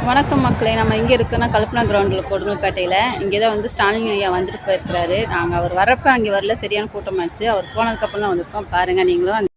வணக்கம் மக்களே, நம்ம இங்கே இருக்கோன்னா கல்பனா கிரவுண்டில் கொடுங்கல்பேட்டையில். இங்கே தான் வந்து ஸ்டாலின் ஐயா வந்துட்டு போயிருக்கிறாரு. நாங்கள் அவர் வரப்போ அங்கே வரல, சரியான கூட்டமாச்சு. அவர் போனதுக்கப்புறம் தான் வந்திருக்கோம். பாருங்கள் நீங்களும்.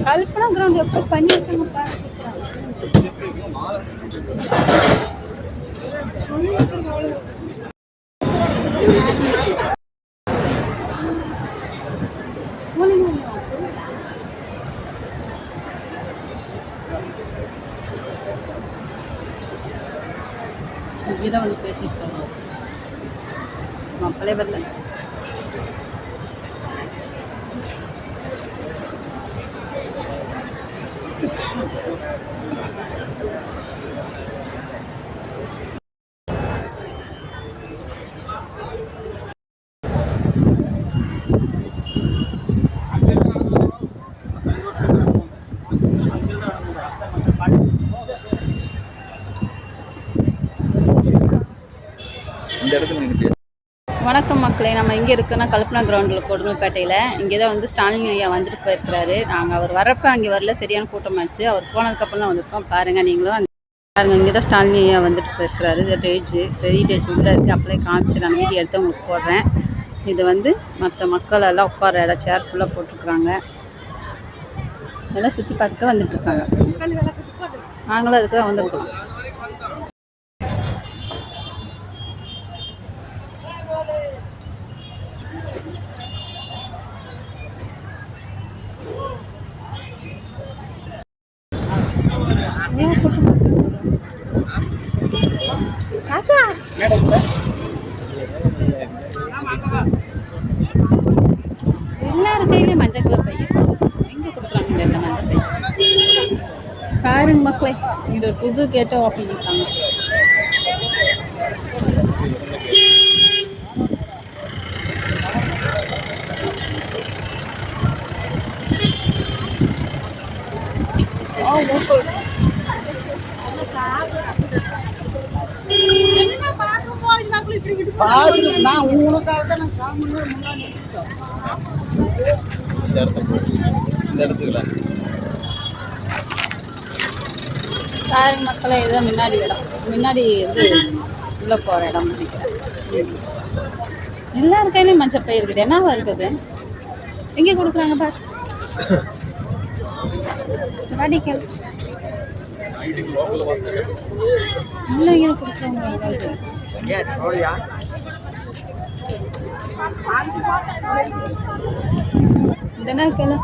கல்பனா கிரவுண்ட் எப்படி பண்ணியிருக்காங்கப்பா. இப்படிதான் வந்து பேசிட்டு இருக்கோம். மக்களே வரல. வணக்கம் மக்களே, நம்ம இங்கே இருக்கோன்னா கல்பனா கிரவுண்டில் கொடுங்கல்பேட்டையில். இங்கே தான் வந்து ஸ்டாலின் ஐயா வந்துட்டு போயிருக்கிறாரு. நாங்கள் அவர் வரப்போ அங்கே வரல, சரியான கூட்டமாச்சு. அவர் போனதுக்கப்புறம் தான் வந்திருக்கோம். பாருங்கள் நீங்களும். பாருங்கள், இங்கே தான் ஸ்டாலின் ஐயா வந்துட்டு போயிருக்கிறாரு. இது டேஜ், பெரிய டேஜ் உள்ளே இருக்குது. அப்படியே காமிச்சு நான் வீடியோ எடுத்து உங்களுக்கு போடுறேன். இது வந்து மற்ற மக்கள் எல்லாம் உட்கார இடம், சேர் ஃபுல்லாக போட்டிருக்குறாங்க. எல்லாம் சுற்றி பார்த்துட்டு வந்துட்டுருக்காங்க. நாங்களும் அதுக்கு தான் வந்துருக்கோம். எல்லாரும் கையிலையும் மஞ்சள் கலர் பையன் எங்கே கொடுக்குறாங்க இந்த மஞ்சள் பையன். பாருங்க மக்களே, இது ஒரு புது கேட்டோ அப்படின்ட்டாங்க. பாருங்க மக்களே, இதுதான் முன்னாடி இடம். முன்னாடி வந்து உள்ள போற இடம் நினைக்கிறேன். எல்லாரும் கையிலையும் மஞ்சள் பை இருக்குது. என்னவா இருக்குது? எங்கே கொடுக்குறாங்க பாரு. வாடிக்கல் இல்லைங்க கொடுக்குறாங்க. என்ன கேளு,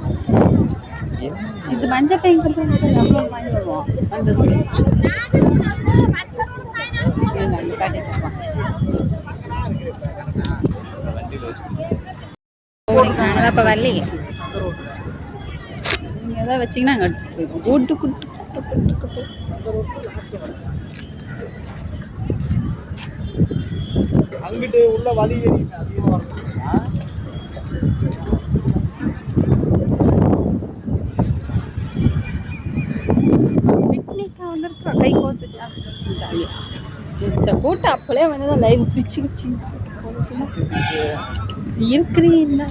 இது மஞ்சள் பை கொடுக்குறது நம்ம வாங்கி வருவோம். அப்போ வரலையே, நீங்கள் எதாவது வச்சிங்கன்னா அங்கே எடுத்துகிட்டு போயிடுவோம். கூட்டு குட்டு அங்கிட்டு உள்ள வழி பிக்னிக்கா வந்துருக்கோம். கை கோத்துட்டா ஜாலியாக. இந்த கூட்டம் அப்போலே வந்து தான் லைவ் பிச்சு பிச்சு இருக்கிறீங்க.